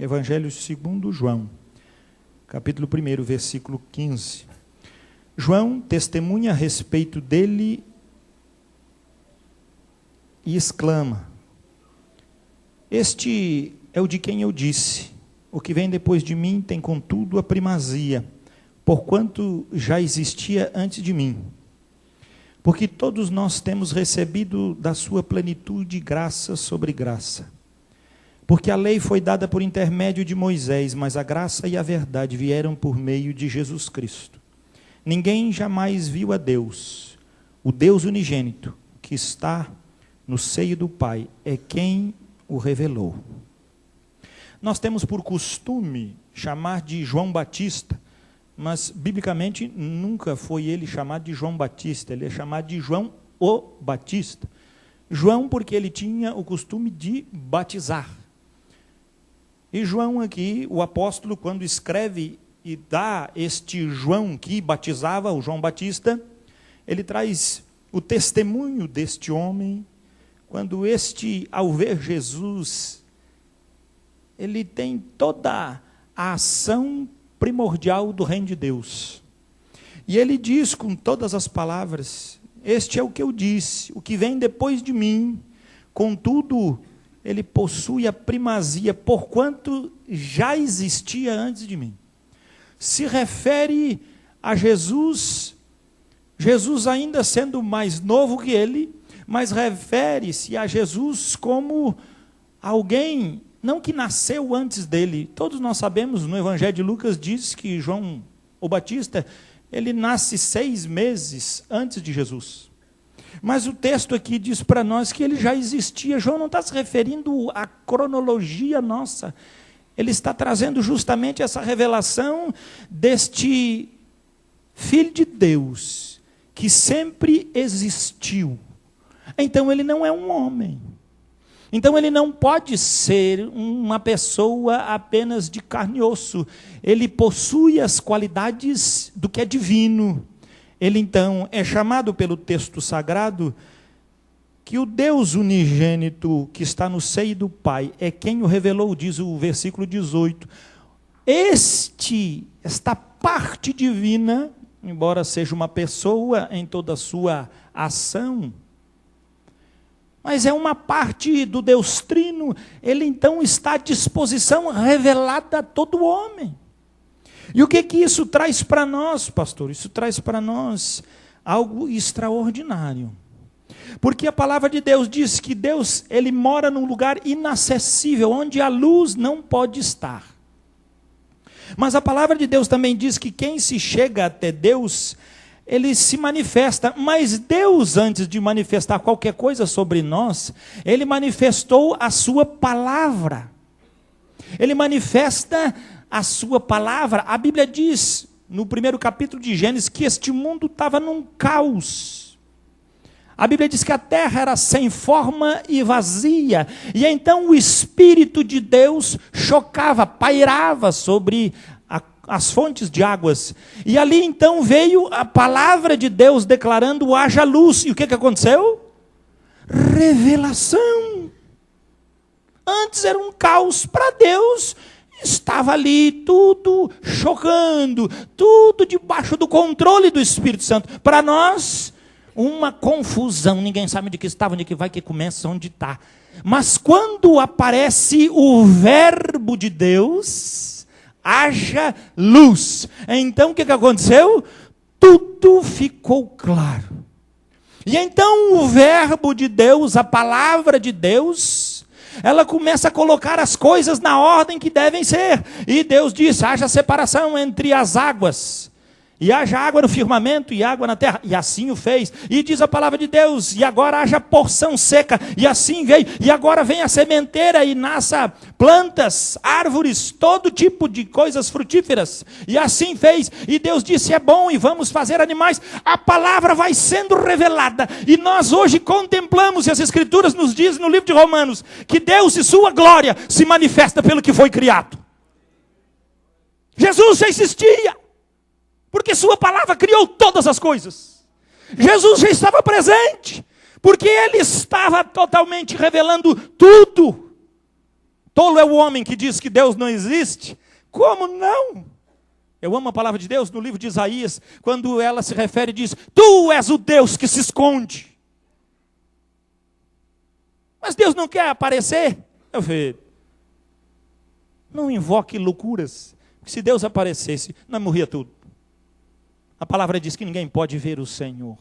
Evangelho segundo João, capítulo 1, versículo 15. João testemunha a respeito dele e exclama: este é o de quem eu disse, o que vem depois de mim tem contudo a primazia, porquanto já existia antes de mim. Porque todos nós temos recebido da sua plenitude graça sobre graça. Porque a lei foi dada por intermédio de Moisés, mas a graça e a verdade vieram por meio de Jesus Cristo. Ninguém jamais viu a Deus. O Deus unigênito, que está no seio do Pai, é quem o revelou. Nós temos por costume chamar de João Batista, mas biblicamente nunca foi ele chamado de João Batista, ele é chamado de João o Batista. João porque ele tinha o costume de batizar. E João aqui, o apóstolo, quando escreve e dá este João que batizava, o João Batista, ele traz o testemunho deste homem, quando este, ao ver Jesus, ele tem toda a ação primordial do reino de Deus. E ele diz com todas as palavras: este é o que eu disse, o que vem depois de mim, contudo, ele possui a primazia, porquanto já existia antes de mim. Se refere a Jesus, Jesus ainda sendo mais novo que ele, mas refere-se a Jesus como alguém, não que nasceu antes dele. Todos nós sabemos, no Evangelho de Lucas diz que João o Batista, ele nasce 6 meses antes de Jesus. Mas o texto aqui diz para nós que ele já existia. João não está se referindo à cronologia nossa. Ele está trazendo justamente essa revelação deste Filho de Deus, que sempre existiu. Então ele não é um homem. Então ele não pode ser uma pessoa apenas de carne e osso. Ele possui as qualidades do que é divino. Ele então é chamado pelo texto sagrado que o Deus unigênito que está no seio do Pai é quem o revelou, diz o versículo 18. Esta parte divina, embora seja uma pessoa em toda a sua ação, mas é uma parte do Deus Trino, ele então está à disposição revelada a todo homem. E o que isso traz para nós, pastor? Isso traz para nós algo extraordinário. Porque a palavra de Deus diz que Deus, ele mora num lugar inacessível, onde a luz não pode estar. Mas a palavra de Deus também diz que quem se chega até Deus, ele se manifesta. Mas Deus, antes de manifestar qualquer coisa sobre nós, ele manifestou a sua palavra. Ele manifesta a sua palavra. A Bíblia diz, no 1º capítulo de Gênesis, que este mundo estava num caos. A Bíblia diz que a terra era sem forma e vazia. E então o Espírito de Deus chocava, pairava sobre as fontes de águas. E ali então veio a palavra de Deus declarando: haja luz. E o que aconteceu? Revelação. Antes era um caos. Para Deus estava ali tudo chocando, tudo debaixo do controle do Espírito Santo. Para nós, uma confusão, ninguém sabe onde que estava, onde que vai, que começa, onde está. Mas quando aparece o verbo de Deus, haja luz. Então o que aconteceu? Tudo ficou claro. E então o verbo de Deus, a palavra de Deus, ela começa a colocar as coisas na ordem que devem ser. E Deus diz: haja separação entre as águas. E haja água no firmamento e água na terra. E assim o fez. E diz a palavra de Deus: e agora haja porção seca. E assim veio. E agora vem a sementeira e nasça plantas, árvores, todo tipo de coisas frutíferas. E assim fez. E Deus disse: é bom e vamos fazer animais. A palavra vai sendo revelada. E nós hoje contemplamos, e as Escrituras nos dizem no livro de Romanos, que Deus e sua glória se manifesta pelo que foi criado. Jesus já existia, porque sua palavra criou todas as coisas. Jesus já estava presente, porque ele estava totalmente revelando tudo. Tolo é o homem que diz que Deus não existe. Como não? Eu amo a palavra de Deus no livro de Isaías, quando ela se refere e diz: tu és o Deus que se esconde. Mas Deus não quer aparecer? Eu falei, não invoque loucuras, porque se Deus aparecesse, não morria tudo. A palavra diz que ninguém pode ver o Senhor.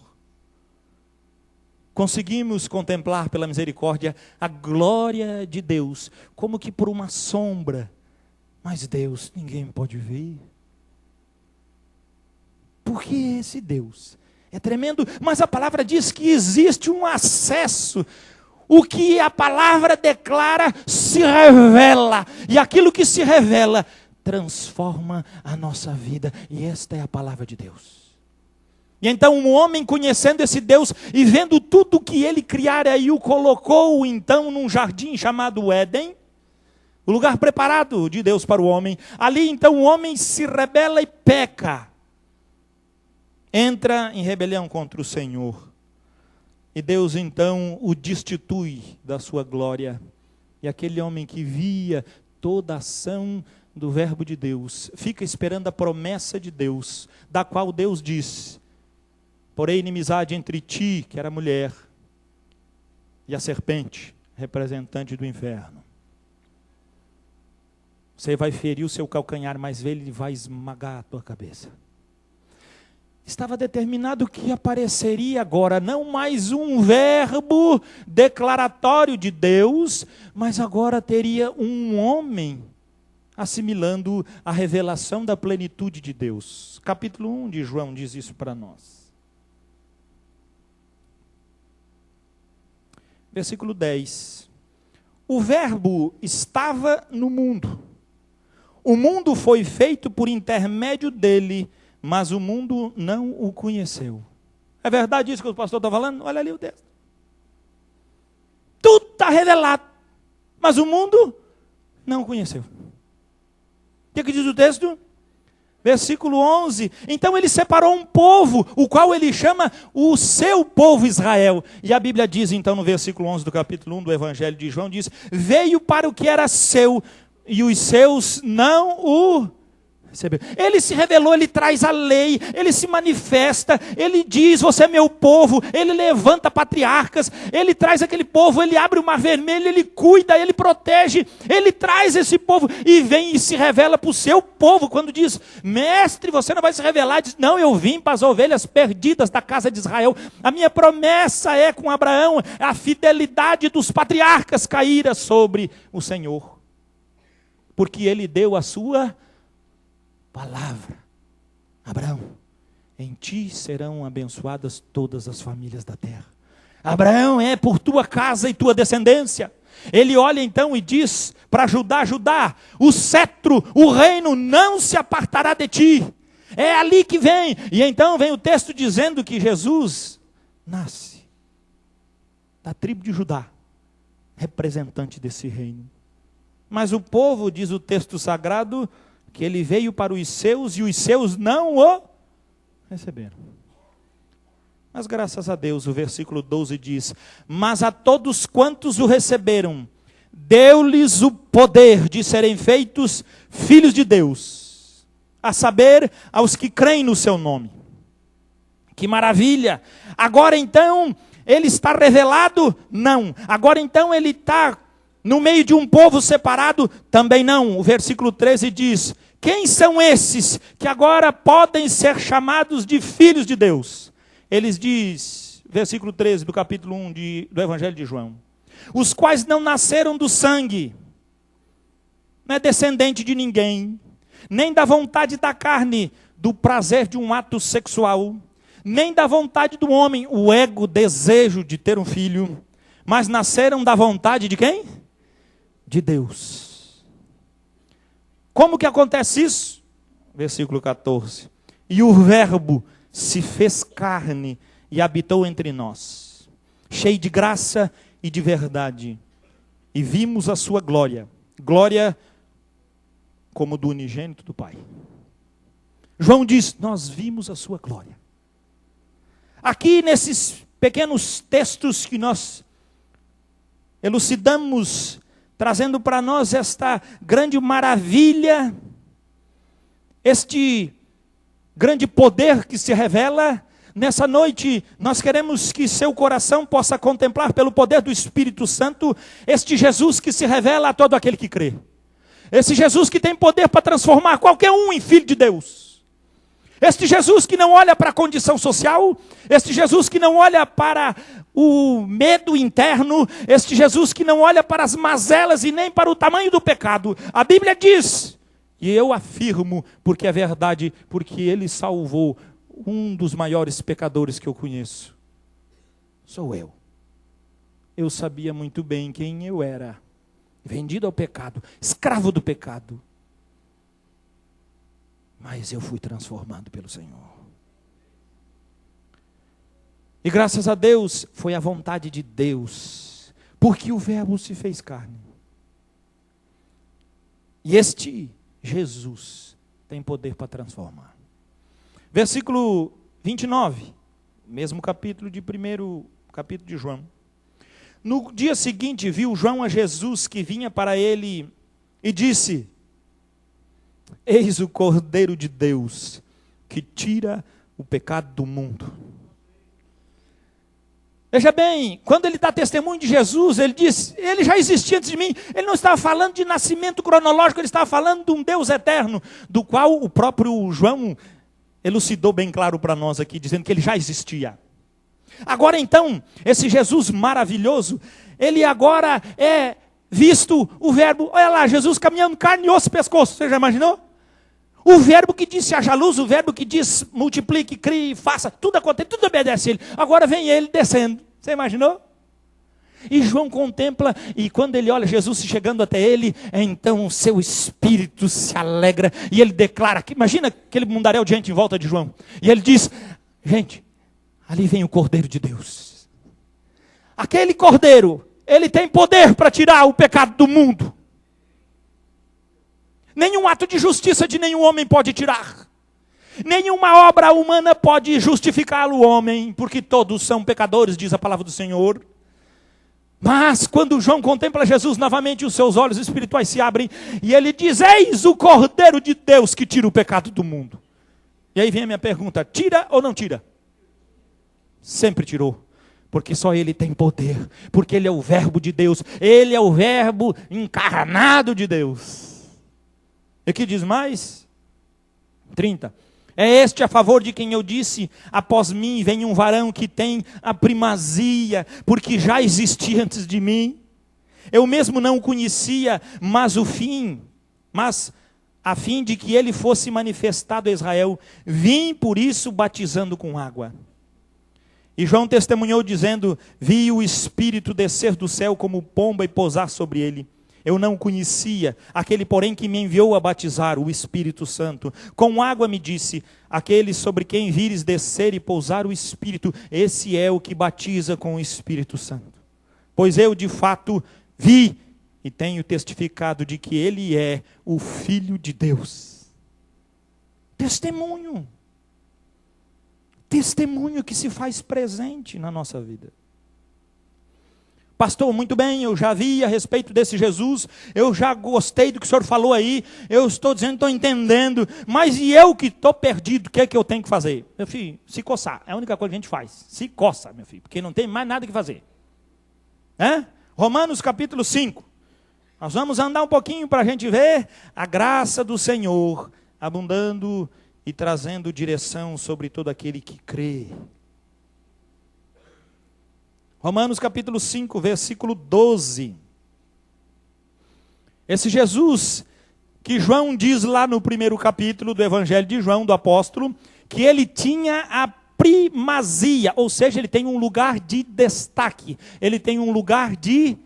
Conseguimos contemplar pela misericórdia a glória de Deus, como que por uma sombra, mas Deus ninguém pode ver. Porque esse Deus é tremendo, mas a palavra diz que existe um acesso. O que a palavra declara se revela, e aquilo que se revela transforma a nossa vida, e esta é a palavra de Deus. E então um homem conhecendo esse Deus e vendo tudo que ele criara e o colocou então num jardim chamado Éden, o lugar preparado de Deus para o homem, ali então o homem se rebela e peca. Entra em rebelião contra o Senhor. E Deus então o destitui da sua glória. E aquele homem que via toda a ação do verbo de Deus, fica esperando a promessa de Deus, da qual Deus diz: porém inimizade entre ti, que era a mulher, e a serpente, representante do inferno. Você vai ferir o seu calcanhar, mas ele vai esmagar a tua cabeça. Estava determinado que apareceria agora não mais um verbo declaratório de Deus, mas agora teria um homem assimilando a revelação da plenitude de Deus. Capítulo 1 de João diz isso para nós. Versículo 10. O verbo estava no mundo. O mundo foi feito por intermédio dele, mas o mundo não o conheceu. É verdade isso que o pastor está falando? Olha ali o texto. Tudo está revelado, mas o mundo não o conheceu. O que diz o texto? Versículo 11. Então ele separou um povo, o qual ele chama o seu povo Israel. E a Bíblia diz então no versículo 11 do capítulo 1 do Evangelho de João, diz: veio para o que era seu, e os seus não o ele se revelou, ele traz a lei, ele se manifesta, ele diz: você é meu povo, ele levanta patriarcas, ele traz aquele povo, ele abre o mar vermelho, ele cuida, ele protege, ele traz esse povo e vem e se revela para o seu povo. Quando diz: mestre, você não vai se revelar, diz: não, eu vim para as ovelhas perdidas da casa de Israel. A minha promessa é com Abraão, a fidelidade dos patriarcas caíra sobre o Senhor, porque ele deu a sua palavra. Abraão, em ti serão abençoadas todas as famílias da terra. Abraão, é por tua casa e tua descendência. Ele olha então e diz para Judá: o cetro, o reino não se apartará de ti. É ali que vem. E então vem o texto dizendo que Jesus nasce da tribo de Judá, representante desse reino. Mas o povo, diz o texto sagrado, que ele veio para os seus e os seus não o receberam. Mas graças a Deus, o versículo 12 diz: mas a todos quantos o receberam, deu-lhes o poder de serem feitos filhos de Deus, a saber, aos que creem no seu nome. Que maravilha! Agora então, ele está revelado? Não. Agora então ele está no meio de um povo separado? Também não. O versículo 13 diz: quem são esses que agora podem ser chamados de filhos de Deus? Eles diz, versículo 13 do capítulo 1 do Evangelho de João: os quais não nasceram do sangue, não é descendente de ninguém, nem da vontade da carne, do prazer de um ato sexual, nem da vontade do homem, o ego, desejo de ter um filho, mas nasceram da vontade de quem? De Deus. Como que acontece isso? Versículo 14. E o verbo se fez carne e habitou entre nós, cheio de graça e de verdade. E vimos a sua glória, glória como do unigênito do Pai. João diz: nós vimos a sua glória. Aqui nesses pequenos textos que nós elucidamos, trazendo para nós esta grande maravilha, este grande poder que se revela. Nessa noite, nós queremos que seu coração possa contemplar pelo poder do Espírito Santo este Jesus que se revela a todo aquele que crê. Esse Jesus que tem poder para transformar qualquer um em filho de Deus. Este Jesus que não olha para a condição social, este Jesus que não olha para o medo interno, este Jesus que não olha para as mazelas e nem para o tamanho do pecado. A Bíblia diz, e eu afirmo, porque é verdade, porque Ele salvou um dos maiores pecadores que eu conheço. Sou eu. Eu sabia muito bem quem eu era. Vendido ao pecado, escravo do pecado. Mas eu fui transformado pelo Senhor. E graças a Deus, foi a vontade de Deus, porque o Verbo se fez carne. E este Jesus tem poder para transformar. Versículo 29, mesmo capítulo de João. No dia seguinte, viu João a Jesus que vinha para ele e disse: eis o Cordeiro de Deus, que tira o pecado do mundo. Veja bem, quando ele dá testemunho de Jesus, ele diz, ele já existia antes de mim. Ele não estava falando de nascimento cronológico, ele estava falando de um Deus eterno, do qual o próprio João elucidou bem claro para nós aqui, dizendo que ele já existia. Agora então, esse Jesus maravilhoso, ele agora é visto o verbo, olha lá, Jesus caminhando carne e osso e pescoço, você já imaginou? O verbo que disse haja luz, o verbo que diz multiplique, crie, faça, tudo acontece, tudo obedece a ele. Agora vem ele descendo, você imaginou? E João contempla, e quando ele olha Jesus chegando até ele, então o seu espírito se alegra, e ele declara, imagina aquele mundaréu de gente em volta de João, e ele diz, gente, ali vem o Cordeiro de Deus. Aquele Cordeiro, ele tem poder para tirar o pecado do mundo. Nenhum ato de justiça de nenhum homem pode tirar. Nenhuma obra humana pode justificá-lo, o homem, porque todos são pecadores, diz a palavra do Senhor. Mas quando João contempla Jesus novamente, os seus olhos espirituais se abrem, e ele diz, eis o Cordeiro de Deus que tira o pecado do mundo. E aí vem a minha pergunta, tira ou não tira? Sempre tirou, porque só Ele tem poder, porque Ele é o Verbo de Deus, Ele é o Verbo encarnado de Deus. E que diz mais? 30. É este a favor de quem eu disse, após mim vem um varão que tem a primazia, porque já existia antes de mim. Eu mesmo não o conhecia, mas a fim de que ele fosse manifestado a Israel, vim por isso batizando com água. E João testemunhou dizendo, vi o Espírito descer do céu como pomba e pousar sobre ele. Eu não conhecia, aquele porém que me enviou a batizar, o Espírito Santo. Com água me disse, aquele sobre quem vires descer e pousar o Espírito, esse é o que batiza com o Espírito Santo. Pois eu de fato vi e tenho testificado de que ele é o Filho de Deus. Testemunho. Testemunho que se faz presente na nossa vida. Pastor, muito bem, eu já vi a respeito desse Jesus, eu já gostei do que o senhor falou aí, eu estou dizendo, estou entendendo, mas e eu que estou perdido, o que é que eu tenho que fazer? Meu filho, se coçar, é a única coisa que a gente faz, se coça, meu filho, porque não tem mais nada que fazer. Romanos capítulo 5, nós vamos andar um pouquinho para a gente ver a graça do Senhor, abundando e trazendo direção sobre todo aquele que crê. Romanos capítulo 5, versículo 12. Esse Jesus que João diz lá no primeiro capítulo do Evangelho de João, do apóstolo, que ele tinha a primazia, ou seja, ele tem um lugar de destaque, ele tem um lugar de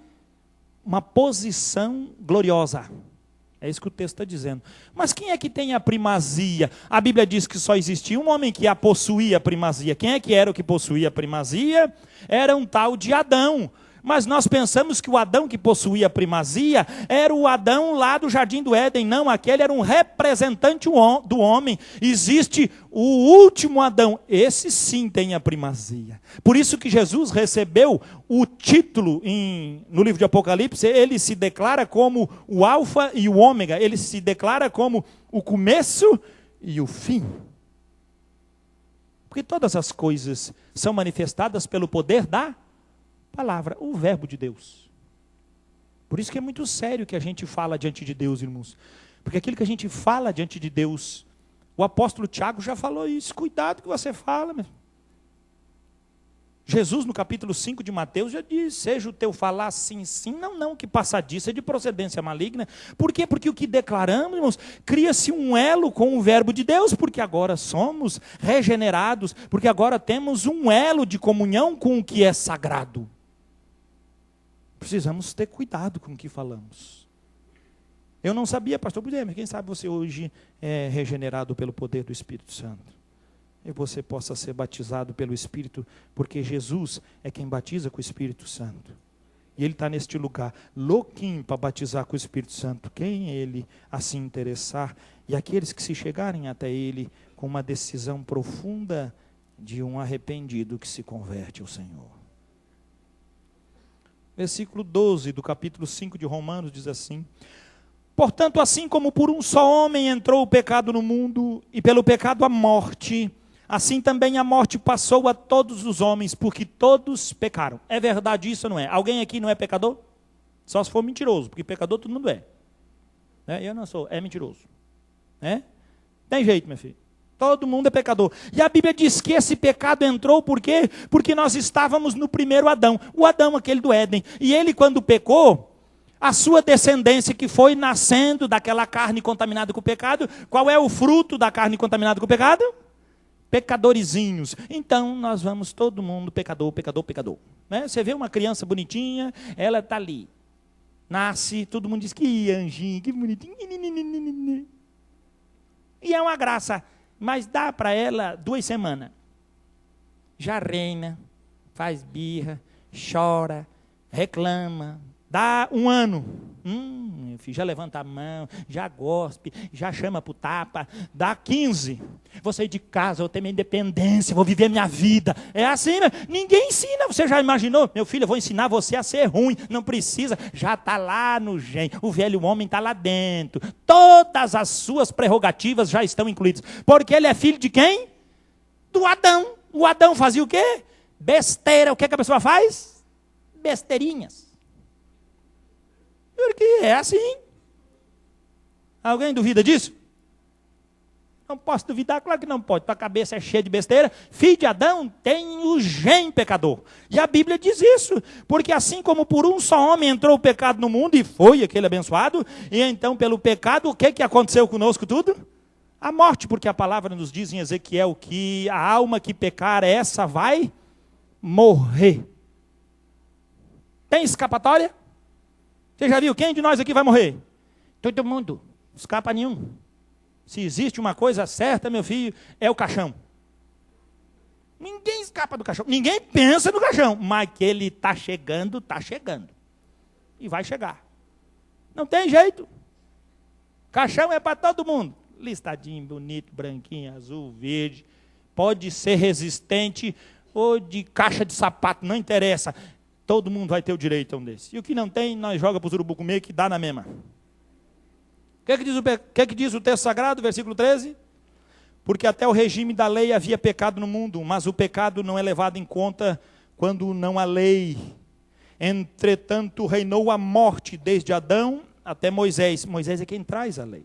uma posição gloriosa. É isso que o texto está dizendo. Mas quem é que tem a primazia? A Bíblia diz que só existia um homem que possuía a primazia. Quem é que era o que possuía a primazia? Era um tal de Adão. Mas nós pensamos que o Adão que possuía a primazia era o Adão lá do Jardim do Éden. Não, aquele era um representante do homem. Existe o último Adão. Esse sim tem a primazia. Por isso que Jesus recebeu o título no livro de Apocalipse. Ele se declara como o Alfa e o Ômega. Ele se declara como o começo e o fim. Porque todas as coisas são manifestadas pelo poder da palavra, o verbo de Deus. Por isso que é muito sério que a gente fala diante de Deus, irmãos. Porque aquilo que a gente fala diante de Deus, o apóstolo Tiago já falou isso. Cuidado que você fala, meu. Jesus, no capítulo 5 de Mateus, já diz: seja o teu falar sim, sim, não, não, que passadiça de procedência maligna. Por quê? Porque o que declaramos, irmãos, cria-se um elo com o verbo de Deus, porque agora somos regenerados, porque agora temos um elo de comunhão com o que é sagrado. Precisamos ter cuidado com o que falamos. Eu não sabia, pastor, mas quem sabe você hoje é regenerado pelo poder do Espírito Santo. E você possa ser batizado pelo Espírito, porque Jesus é quem batiza com o Espírito Santo. E Ele está neste lugar, louquinho para batizar com o Espírito Santo. Quem Ele assim interessar, e aqueles que se chegarem até Ele com uma decisão profunda de um arrependido que se converte ao Senhor. Versículo 12 do capítulo 5 de Romanos diz assim: portanto, assim como por um só homem entrou o pecado no mundo, e pelo pecado a morte, assim também a morte passou a todos os homens, porque todos pecaram. É verdade isso ou não é? Alguém aqui não é pecador? Só se for mentiroso, porque pecador todo mundo é. Eu não sou, é mentiroso. Tem jeito, meu filho. Todo mundo é pecador. E a Bíblia diz que esse pecado entrou por quê? Porque nós estávamos no primeiro Adão. O Adão, aquele do Éden. E ele, quando pecou, a sua descendência que foi nascendo daquela carne contaminada com o pecado, qual é o fruto da carne contaminada com o pecado? Pecadorzinhos. Então, nós vamos todo mundo pecador, pecador, pecador. Você vê uma criança bonitinha, ela está ali. Nasce, todo mundo diz que anjinho, que bonitinho. E é uma graça. Mas dá para ela 2 semanas. Já reina, faz birra, chora, reclama. Dá 1 ano. Meu filho, já levanta a mão, já gospe, já chama para o tapa. Dá 15. Vou sair de casa, vou ter minha independência, vou viver minha vida. É assim, né? Ninguém ensina. Você já imaginou? Meu filho, eu vou ensinar você a ser ruim. Não precisa. Já está lá no gene. O velho homem está lá dentro. Todas as suas prerrogativas já estão incluídas. Porque ele é filho de quem? Do Adão. O Adão fazia o quê? Besteira. O que a pessoa faz? Besteirinhas. Porque é assim. Alguém duvida disso? Não posso duvidar, claro que não pode. Tua cabeça é cheia de besteira. Filho de Adão tem o gene pecador. E a Bíblia diz isso. Porque assim como por um só homem entrou o pecado no mundo, e foi aquele abençoado, e então pelo pecado, o que aconteceu conosco tudo? A morte, porque a palavra nos diz em Ezequiel que a alma que pecar, essa vai morrer. Tem escapatória? Você já viu? Quem de nós aqui vai morrer? Todo mundo. Não escapa nenhum. Se existe uma coisa certa, meu filho, é o caixão. Ninguém escapa do caixão. Ninguém pensa no caixão. Mas que ele está chegando, está chegando. E vai chegar. Não tem jeito. Caixão é para todo mundo. Listadinho, bonito, branquinho, azul, verde. Pode ser resistente ou de caixa de sapato, não interessa. Todo mundo vai ter o direito a um desse. E o que não tem, nós joga para os urubu comer, que dá na mesma. O que diz o texto sagrado, versículo 13? Porque até o regime da lei havia pecado no mundo, mas o pecado não é levado em conta quando não há lei. Entretanto, reinou a morte desde Adão até Moisés. Moisés é quem traz a lei.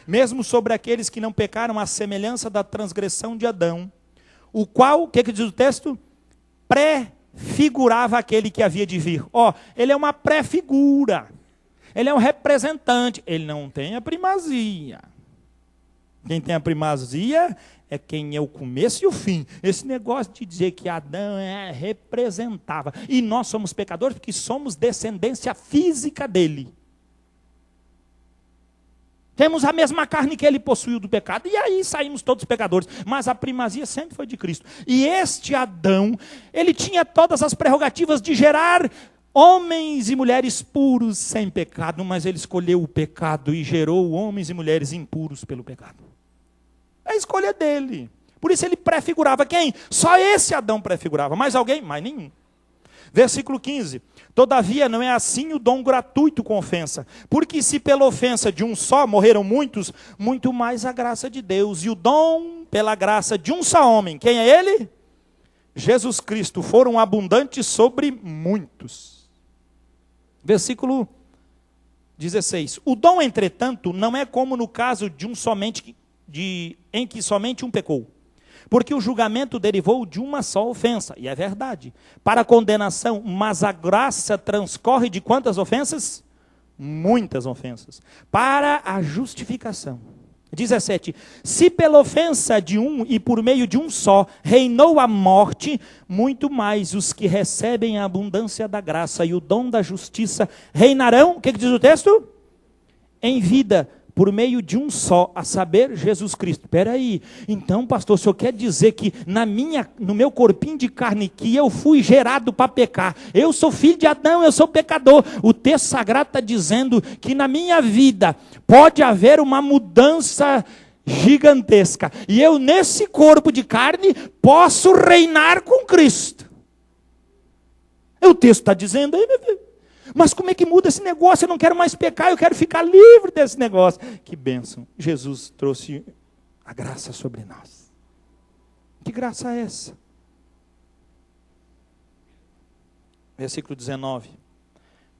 Mesmo sobre aqueles que não pecaram, à semelhança da transgressão de Adão, o qual, o que diz o texto? Prefigurava aquele que havia de vir. Ele é uma pré-figura. Ele é um representante. Ele não tem a primazia. Quem tem a primazia é quem é o começo e o fim. Esse negócio de dizer que Adão representava. E nós somos pecadores porque somos descendência física dele. Temos a mesma carne que ele possuiu do pecado. E aí saímos todos pecadores. Mas a primazia sempre foi de Cristo. E este Adão, ele tinha todas as prerrogativas de gerar homens e mulheres puros sem pecado, mas ele escolheu o pecado e gerou homens e mulheres impuros pelo pecado. É a escolha dele. Por isso ele prefigurava quem? Só esse Adão prefigurava. Mais alguém? Mais nenhum. Versículo 15. Todavia não é assim o dom gratuito com ofensa. Porque se pela ofensa de um só morreram muitos, muito mais a graça de Deus. E o dom pela graça de um só homem. Quem é ele? Jesus Cristo. Foram abundantes sobre muitos. Versículo 16. O dom, entretanto, não é como no caso de um somente em que somente um pecou. Porque o julgamento derivou de uma só ofensa, e é verdade, para a condenação, mas a graça transcorre de quantas ofensas? Muitas ofensas. Para a justificação. 17. Se pela ofensa de um e por meio de um só reinou a morte, muito mais os que recebem a abundância da graça e o dom da justiça reinarão, o que diz o texto? Em vida, por meio de um só, a saber, Jesus Cristo. Espera aí, então pastor, o senhor quer dizer que no meu corpinho de carne, que eu fui gerado para pecar, eu sou filho de Adão, eu sou pecador. O texto sagrado está dizendo que na minha vida pode haver uma mudança gigantesca, e eu nesse corpo de carne posso reinar com Cristo. O texto está dizendo aí, meu filho. Mas como é que muda esse negócio? Eu não quero mais pecar, eu quero ficar livre desse negócio. Que bênção. Jesus trouxe a graça sobre nós. Que graça é essa? Versículo 19.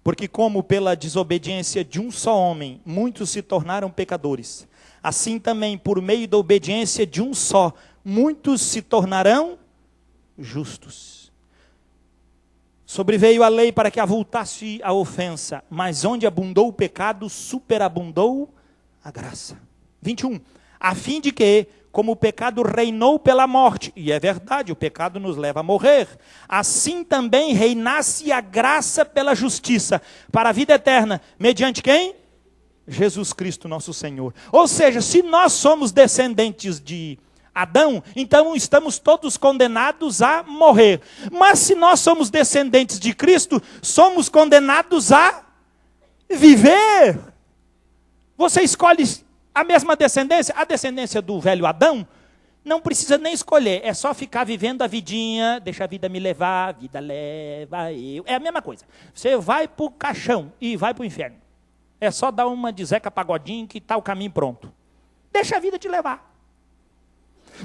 Porque como pela desobediência de um só homem, muitos se tornaram pecadores, assim também por meio da obediência de um só, muitos se tornarão justos. Sobreveio a lei para que avultasse a ofensa, mas onde abundou o pecado, superabundou a graça. 21. A fim de que, como o pecado reinou pela morte, e é verdade, o pecado nos leva a morrer, assim também reinasse a graça pela justiça, para a vida eterna, mediante quem? Jesus Cristo nosso Senhor. Ou seja, se nós somos descendentes de Adão, então estamos todos condenados a morrer. Mas se nós somos descendentes de Cristo, somos condenados a viver. Você escolhe a mesma descendência? A descendência do velho Adão? Não precisa nem escolher, é só ficar vivendo a vidinha, deixa a vida me levar, a vida leva eu. É a mesma coisa. Você vai para o caixão e vai para o inferno. É só dar uma de Zeca Pagodinho que está o caminho pronto. Deixa a vida te levar.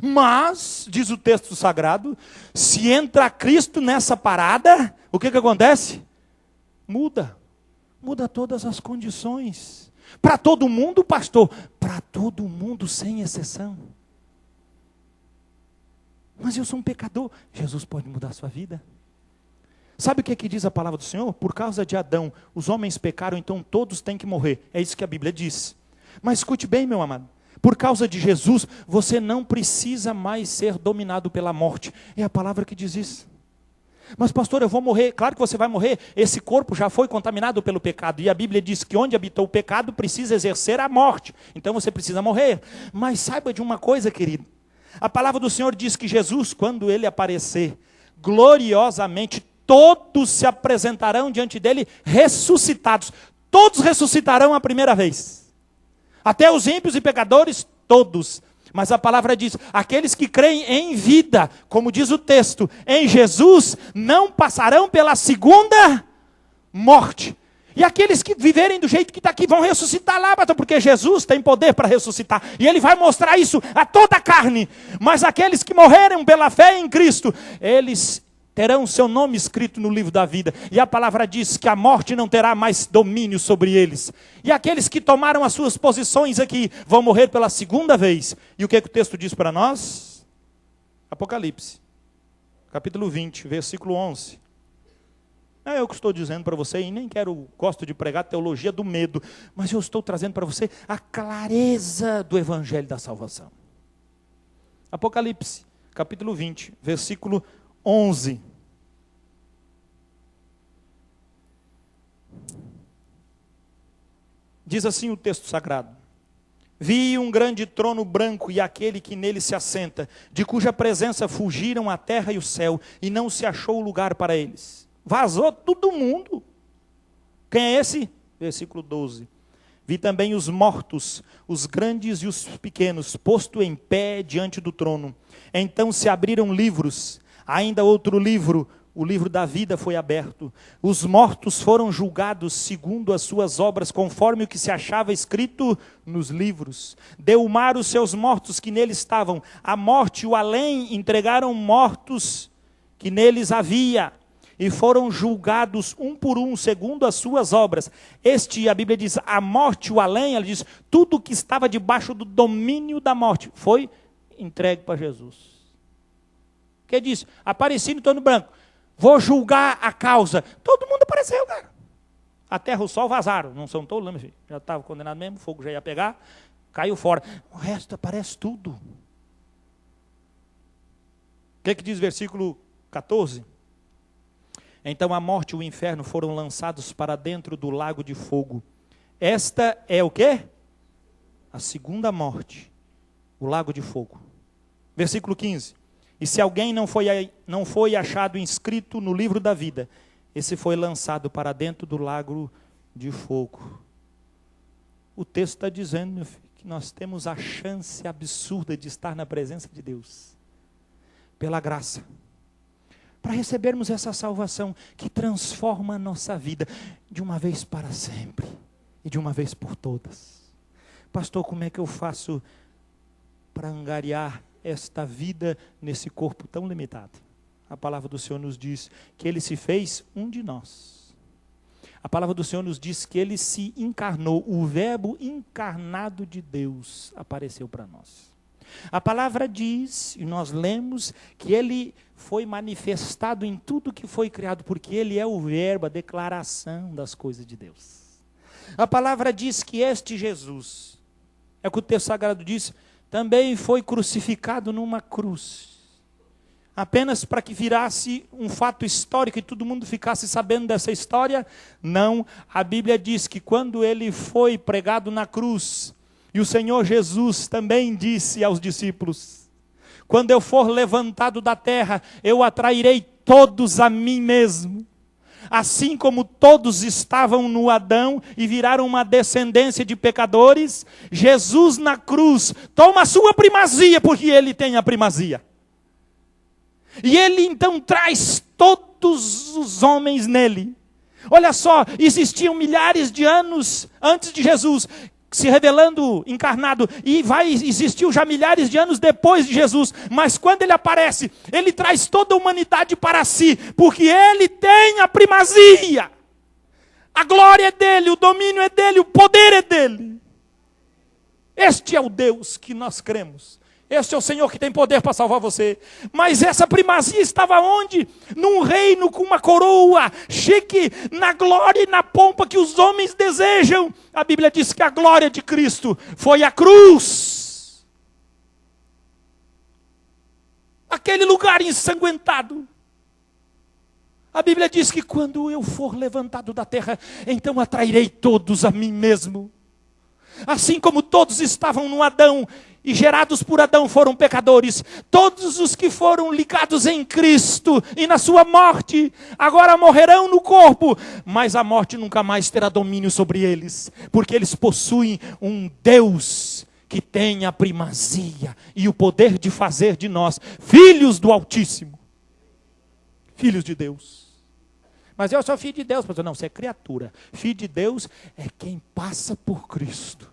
Mas, diz o texto sagrado, se entra Cristo nessa parada, o que acontece? Muda todas as condições. Para todo mundo, pastor, para todo mundo sem exceção. Mas eu sou um pecador, Jesus pode mudar a sua vida. Sabe o que diz a palavra do Senhor? Por causa de Adão, os homens pecaram, então todos têm que morrer. É isso que a Bíblia diz. Mas escute bem, meu amado. Por causa de Jesus, você não precisa mais ser dominado pela morte. É a palavra que diz isso. Mas pastor, eu vou morrer. Claro que você vai morrer. Esse corpo já foi contaminado pelo pecado. E a Bíblia diz que onde habitou o pecado, precisa exercer a morte. Então você precisa morrer. Mas saiba de uma coisa, querido. A palavra do Senhor diz que Jesus, quando ele aparecer, gloriosamente, todos se apresentarão diante dele ressuscitados. Todos ressuscitarão a primeira vez. Até os ímpios e pecadores, todos. Mas a palavra diz, aqueles que creem em vida, como diz o texto, em Jesus, não passarão pela segunda morte. E aqueles que viverem do jeito que está aqui, vão ressuscitar lá, porque Jesus tem poder para ressuscitar. E Ele vai mostrar isso a toda a carne. Mas aqueles que morreram pela fé em Cristo, eles terão seu nome escrito no livro da vida. E a palavra diz que a morte não terá mais domínio sobre eles. E aqueles que tomaram as suas posições aqui, vão morrer pela segunda vez. E o que o texto diz para nós? Apocalipse, capítulo 20, versículo 11. Não é eu que estou dizendo para você, e nem gosto de pregar teologia do medo, mas eu estou trazendo para você a clareza do evangelho da salvação. Apocalipse, capítulo 20, versículo 11. Diz assim o texto sagrado: vi um grande trono branco e aquele que nele se assenta, de cuja presença fugiram a terra e o céu, e não se achou lugar para eles. Vazou todo mundo. Quem é esse? Versículo 12. Vi também os mortos, os grandes e os pequenos, posto em pé diante do trono. Então se abriram livros, ainda outro livro, o livro da vida foi aberto. Os mortos foram julgados segundo as suas obras, conforme o que se achava escrito nos livros. Deu o mar os seus mortos que nele estavam. A morte e o além entregaram mortos que neles havia. E foram julgados um por um, segundo as suas obras. A Bíblia diz, a morte, o além, ela diz, tudo que estava debaixo do domínio da morte, foi entregue para Jesus. O que disse? Apareci no trono branco, vou julgar a causa. Todo mundo apareceu, cara. A terra e o sol vazaram, não são todos, meu filho? Já estava condenado mesmo, o fogo já ia pegar, caiu fora. O resto aparece tudo. O que diz o versículo 14? Então a morte e o inferno foram lançados para dentro do lago de fogo. Esta é o quê? A segunda morte, o lago de fogo. Versículo 15. E se alguém não foi achado inscrito no livro da vida, esse foi lançado para dentro do lago de fogo. O texto está dizendo, meu filho, que nós temos a chance absurda de estar na presença de Deus. Pela graça. Para recebermos essa salvação que transforma a nossa vida de uma vez para sempre e de uma vez por todas. Pastor, como é que eu faço para angariar esta vida nesse corpo tão limitado? A palavra do Senhor nos diz que Ele se fez um de nós. A palavra do Senhor nos diz que Ele se encarnou, o verbo encarnado de Deus apareceu para nós. A palavra diz, e nós lemos, que Ele foi manifestado em tudo que foi criado, porque Ele é o verbo, a declaração das coisas de Deus. A palavra diz que este Jesus, é o que o texto sagrado diz, também foi crucificado numa cruz. Apenas para que virasse um fato histórico e todo mundo ficasse sabendo dessa história? Não, a Bíblia diz que quando Ele foi pregado na cruz, e o Senhor Jesus também disse aos discípulos, quando eu for levantado da terra, eu atrairei todos a mim mesmo. Assim como todos estavam no Adão e viraram uma descendência de pecadores, Jesus na cruz toma a sua primazia, porque Ele tem a primazia. E Ele então traz todos os homens nele. Olha só, existiam milhares de anos antes de Jesus, se revelando encarnado, e existiu já milhares de anos depois de Jesus, mas quando Ele aparece, Ele traz toda a humanidade para si, porque Ele tem a primazia, a glória é dEle, o domínio é dEle, o poder é dEle. Este é o Deus que nós cremos. Este é o Senhor que tem poder para salvar você. Mas essa primazia estava onde? Num reino com uma coroa, chique, na glória e na pompa que os homens desejam. A Bíblia diz que a glória de Cristo foi a cruz. Aquele lugar ensanguentado. A Bíblia diz que quando eu for levantado da terra, então atrairei todos a mim mesmo. Assim como todos estavam no Adão, e gerados por Adão foram pecadores, todos os que foram ligados em Cristo e na sua morte, agora morrerão no corpo, mas a morte nunca mais terá domínio sobre eles, porque eles possuem um Deus que tem a primazia e o poder de fazer de nós filhos do Altíssimo, filhos de Deus. Mas eu sou filho de Deus, pastor. Não, você é criatura. Filho de Deus é quem passa por Cristo.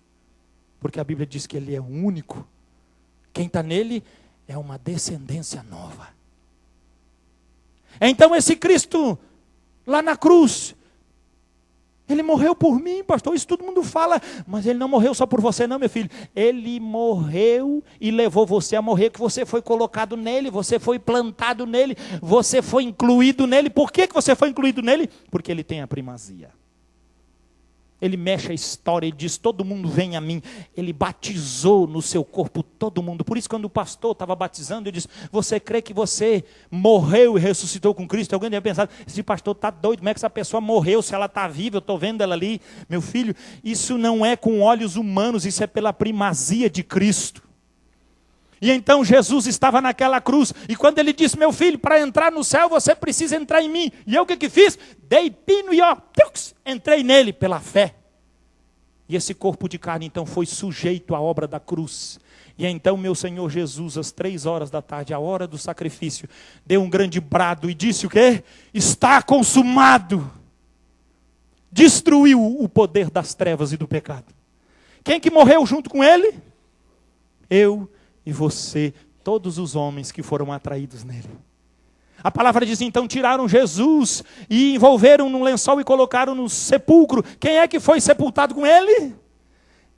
Porque a Bíblia diz que Ele é o único. Quem está nele é uma descendência nova. Então esse Cristo, lá na cruz, Ele morreu por mim, pastor. Isso todo mundo fala. Mas Ele não morreu só por você não, meu filho. Ele morreu e levou você a morrer, que você foi colocado nele, você foi plantado nele, você foi incluído nele. Por que você foi incluído nele? Porque Ele tem a primazia. Ele mexe a história e diz, todo mundo vem a mim. Ele batizou no seu corpo todo mundo. Por isso quando o pastor estava batizando, ele disse, você crê que você morreu e ressuscitou com Cristo? Alguém deve pensar, esse pastor está doido, como é que essa pessoa morreu se ela está viva? Eu estou vendo ela ali. Meu filho, isso não é com olhos humanos, isso é pela primazia de Cristo. E então Jesus estava naquela cruz. E quando ele disse, meu filho, para entrar no céu você precisa entrar em mim. E eu o que fiz? Dei pino e entrei nele pela fé. E esse corpo de carne então foi sujeito à obra da cruz. E então meu Senhor Jesus, às 15h, a hora do sacrifício, deu um grande brado e disse o quê? Está consumado. Destruiu o poder das trevas e do pecado. Quem que morreu junto com ele? Eu e você, todos os homens que foram atraídos nele. A palavra diz, então tiraram Jesus e envolveram num lençol e colocaram no sepulcro. Quem é que foi sepultado com ele?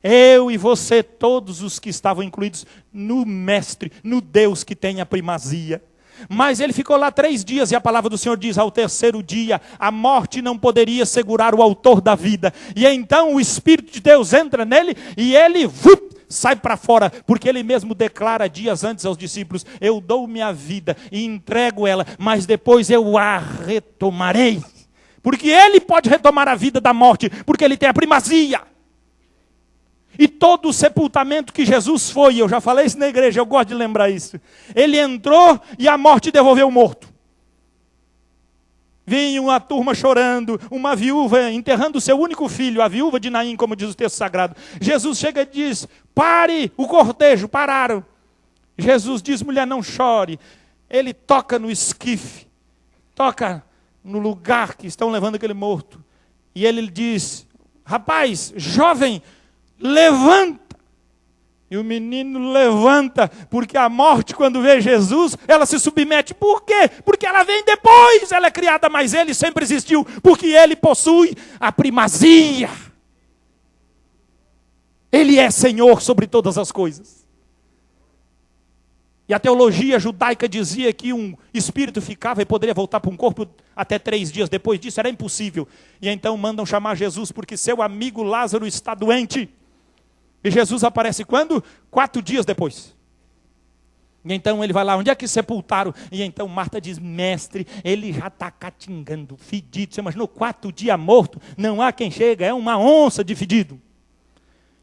Eu e você, todos os que estavam incluídos no Mestre, no Deus que tem a primazia. Mas ele ficou lá 3 dias e a palavra do Senhor diz, ao 3º dia, a morte não poderia segurar o autor da vida. E então o Espírito de Deus entra nele e ele sai para fora, porque ele mesmo declara dias antes aos discípulos, eu dou minha vida e entrego ela, mas depois eu a retomarei. Porque ele pode retomar a vida da morte, porque ele tem a primazia. E todo o sepultamento que Jesus foi, eu já falei isso na igreja, eu gosto de lembrar isso. Ele entrou e a morte devolveu o morto. Vinha uma turma chorando, uma viúva enterrando o seu único filho, a viúva de Naim, como diz o texto sagrado. Jesus chega e diz, pare o cortejo, pararam. Jesus diz, mulher, não chore. Ele toca no esquife, toca no lugar que estão levando aquele morto. E ele diz, rapaz, jovem, levanta. E o menino levanta, porque a morte, quando vê Jesus, ela se submete. Por quê? Porque ela vem depois, ela é criada, mas ele sempre existiu, porque ele possui a primazia. Ele é Senhor sobre todas as coisas. E a teologia judaica dizia que um espírito ficava e poderia voltar para um corpo até 3 dias depois disso, era impossível. E então mandam chamar Jesus, porque seu amigo Lázaro está doente. E Jesus aparece quando? 4 dias depois. E então ele vai lá, onde é que sepultaram? E então Marta diz, mestre, ele já está catingando, fedido. Você imaginou 4 dias morto? Não há quem chega, é uma onça de fedido.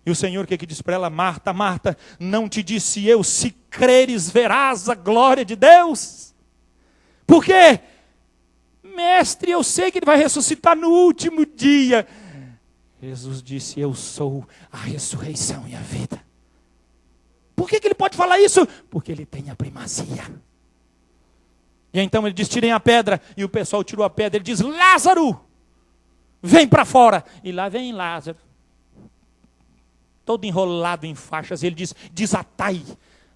E o Senhor o que diz para ela? Marta, Marta, não te disse eu, se creres verás a glória de Deus? Por quê? Mestre, eu sei que ele vai ressuscitar no último dia. Jesus disse, eu sou a ressurreição e a vida. Por que ele pode falar isso? Porque ele tem a primazia. E então ele diz, tirem a pedra. E o pessoal tirou a pedra. Ele diz, Lázaro, vem para fora. E lá vem Lázaro, todo enrolado em faixas. Ele diz, desatai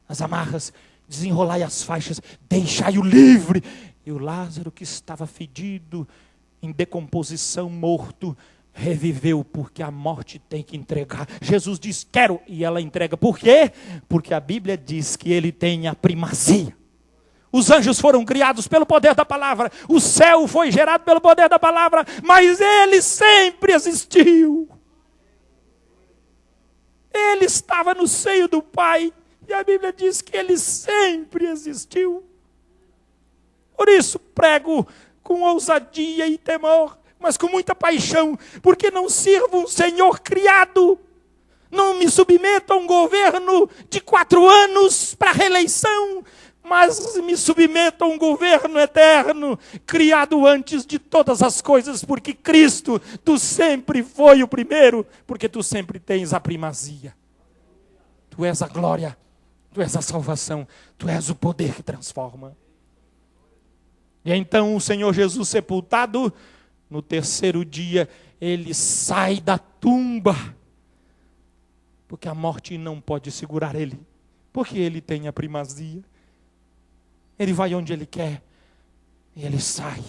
as amarras, desenrolai as faixas, deixai-o livre. E o Lázaro, que estava fedido, em decomposição, morto, reviveu, porque a morte tem que entregar. Jesus diz, quero, e ela entrega. Por quê? Porque a Bíblia diz que ele tem a primazia. Os anjos foram criados pelo poder da palavra, o céu foi gerado pelo poder da palavra, mas ele sempre existiu. Ele estava no seio do Pai, e a Bíblia diz que ele sempre existiu. Por isso prego com ousadia e temor, mas com muita paixão, porque não sirvo um Senhor criado, não me submeto a um governo de 4 anos para reeleição, mas me submeto a um governo eterno, criado antes de todas as coisas, porque Cristo, tu sempre foi o primeiro, porque tu sempre tens a primazia. Tu és a glória, tu és a salvação, tu és o poder que transforma. E então o Senhor Jesus sepultado, no 3º dia, ele sai da tumba, porque a morte não pode segurar ele, porque ele tem a primazia. Ele vai onde ele quer, e ele sai.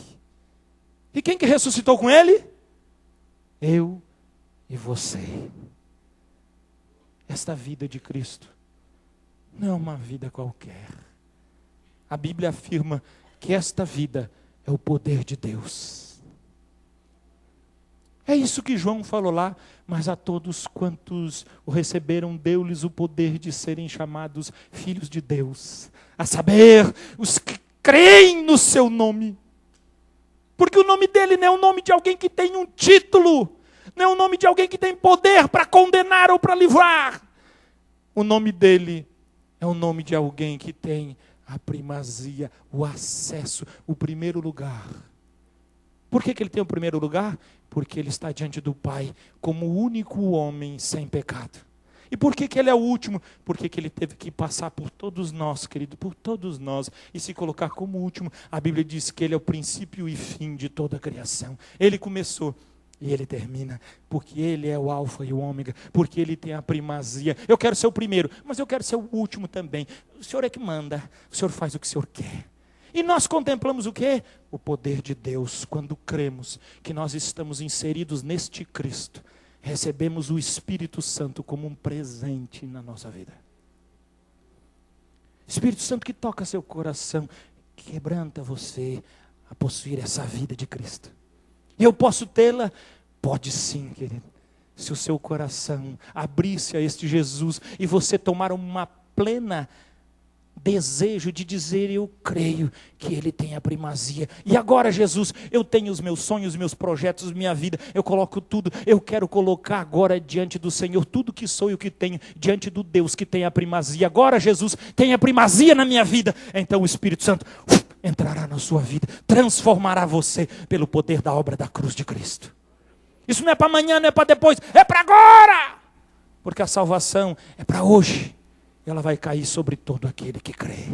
E quem que ressuscitou com ele? Eu e você. Esta vida de Cristo não é uma vida qualquer. A Bíblia afirma que esta vida é o poder de Deus. É isso que João falou lá, mas a todos quantos o receberam, deu-lhes o poder de serem chamados filhos de Deus. A saber, os que creem no seu nome. Porque o nome dele não é o nome de alguém que tem um título, não é o nome de alguém que tem poder para condenar ou para livrar. O nome dele É o nome de alguém que tem a primazia, o acesso, o primeiro lugar. Por que ele tem o primeiro lugar? Porque ele está diante do Pai como o único homem sem pecado. E por que ele é o último? Porque ele teve que passar por todos nós, querido, por todos nós, e se colocar como último. A Bíblia diz que ele é o princípio e fim de toda a criação. Ele começou e ele termina, porque ele é o alfa e o ômega, porque ele tem a primazia. Eu quero ser o primeiro, mas eu quero ser o último também. O Senhor é que manda, o Senhor faz o que o Senhor quer. E nós contemplamos o quê? O poder de Deus, quando cremos que nós estamos inseridos neste Cristo. Recebemos o Espírito Santo como um presente na nossa vida. Espírito Santo que toca seu coração, que quebranta você a possuir essa vida de Cristo. E eu posso tê-la? Pode sim, querido. Se o seu coração abrir-se a este Jesus e você tomar uma plena desejo de dizer: eu creio que Ele tem a primazia. E agora, Jesus, eu tenho os meus sonhos, meus projetos, minha vida, eu coloco tudo, eu quero colocar agora diante do Senhor tudo que sou e o que tenho, diante do Deus que tem a primazia. Agora, Jesus, tem a primazia na minha vida. Então o Espírito Santo entrará na sua vida, transformará você pelo poder da obra da cruz de Cristo. Isso não é para amanhã, não é para depois, é para agora! Porque a salvação é para hoje. Ela vai cair sobre todo aquele que crê.